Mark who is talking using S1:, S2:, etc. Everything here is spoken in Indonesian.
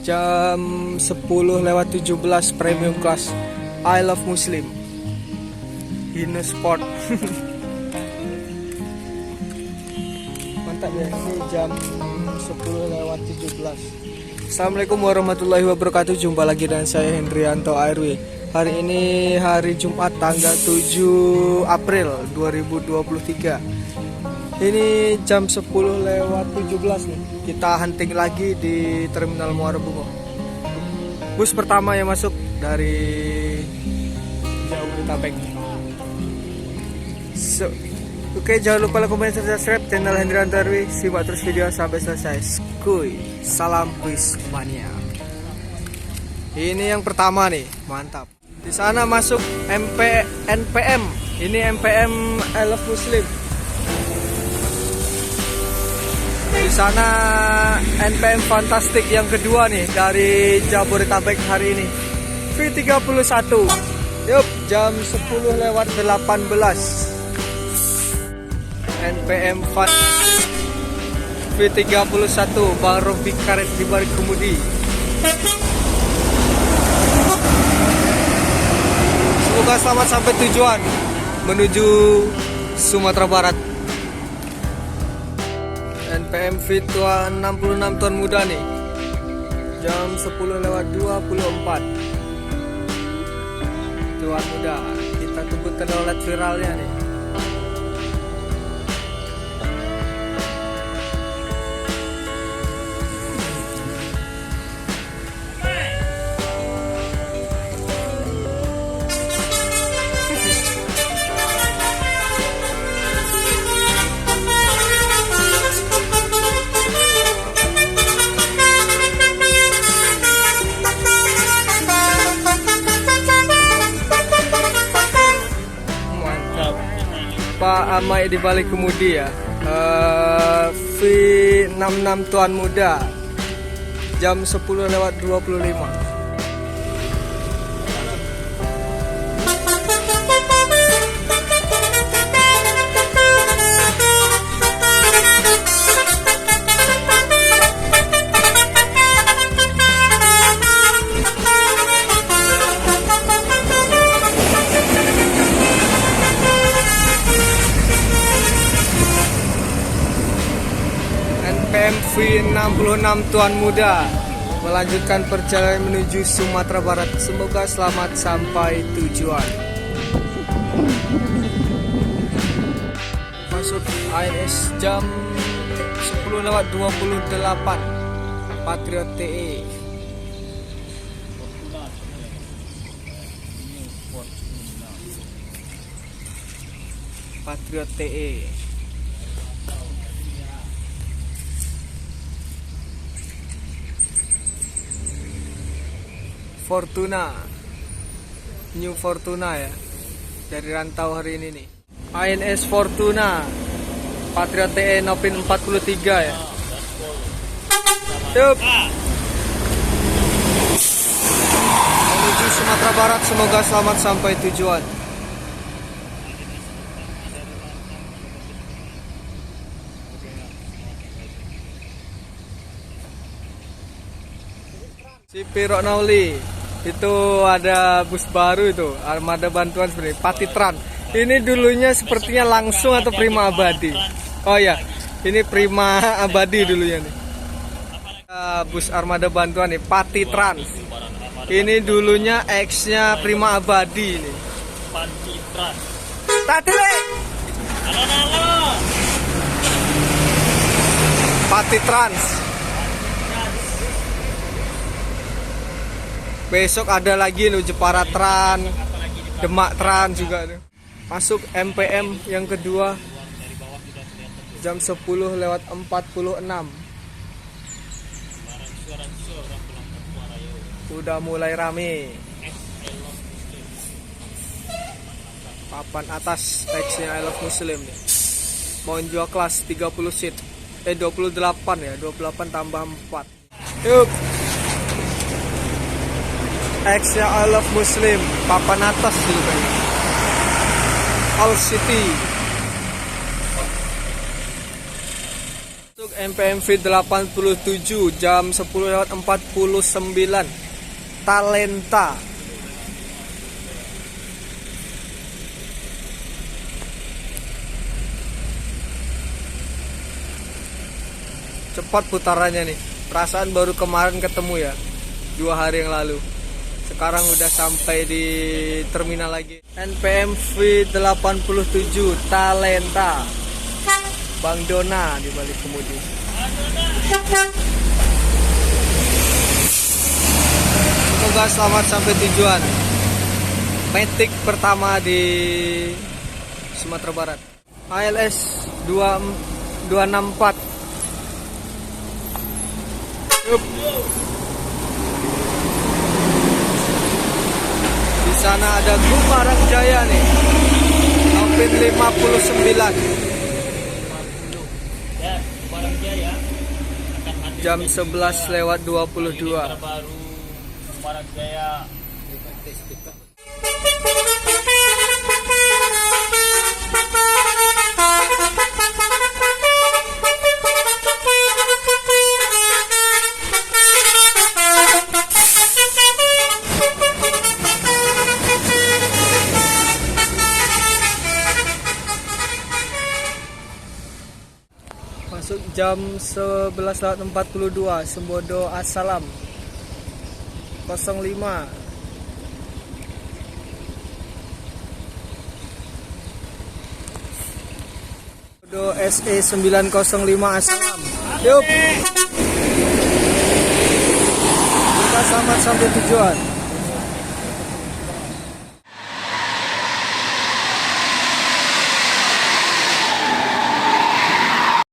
S1: Jam 10:17 premium class I Love Muslim Hino Sport. Mantap ya, ini jam 10:17. Assalamualaikum warahmatullahi wabarakatuh. Jumpa lagi dengan saya Hendrianto ARW. Hari ini hari Jumat tanggal 7 April 2023. Ini jam 10:17 nih. Kita hunting lagi di Terminal Muara Bungo. Bus pertama yang masuk dari Jabodetabek. Oke, jangan lupa like, komen, dan subscribe channel Hendrianto ARW. Simak terus video sampai selesai. Skuy, salam kuis mania. Ini yang pertama nih, mantap. Di sana masuk NPM. Ini NPM I Love Muslim. Di sana NPM Fantastic yang kedua nih dari Jabodetabek hari ini. V31. Yup, jam 10:18. NPM Fan V31 Bang Robi karet di balik kemudi. Semoga selamat sampai tujuan menuju Sumatera Barat. NPM V66 Tuan Muda nih, jam 10:24. Tuan Muda, kita tunggu telolet viralnya nih. Pak Amai di balik kemudi ya. V66 Tuan Muda, jam 10:25. NPM V66 Tuan Muda melanjutkan perjalanan menuju Sumatera Barat. Semoga selamat sampai tujuan. Masuk ANS jam 10:28. Patriot TE. Patriot TE. Fortuna, New Fortuna ya, dari rantau hari ini nih. ANS Fortuna, Patriot TE Nopin 43 ya. Yup. Menuju Sumatera Barat, semoga selamat sampai tujuan. Si Pirok Nauli. Itu ada bus baru itu, armada bantuan sebenarnya, Patitran. Ini dulunya sepertinya langsung atau Prima Abadi. Oh ya, ini Prima Abadi dulunya nih. Bus armada bantuan nih, Patitran. Ini dulunya X-nya Prima Abadi nih.
S2: Patitran.
S1: Tatile.
S2: Halo.
S1: Patitrans. Besok ada lagi loh, Jepara Tran, Demak Tran juga nih. Masuk MPM yang kedua jam 10:46. Udah mulai rame. Papan atas X-nya I Love Muslim nih. Mau jual kelas 30 seat. 28 ya, 28 tambah 4. Yup. X-nya I Love Muslim, papan atas juga. All City. Untuk NPMV 87 jam 10:49 Talenta. Cepat putarannya nih. Perasaan baru kemarin ketemu ya, 2 hari yang lalu. Sekarang udah sampai di terminal lagi. NPMV 87 Talenta. Bang Dona di balik kemudi. Semoga selamat sampai tujuan. Matic pertama di Sumatera Barat. ALS 264. Yup. Di sana ada Gumarang Jaya nih. Alpin 59.
S2: Ya, barang Jaya akan hadir
S1: Jam 11:22.
S2: terbaru barang Jaya.
S1: Masuk jam 11:42 Sembodo Assalam 05. Sembodo SE 905 Assalam. Yup. Kita selamat sampai tujuan.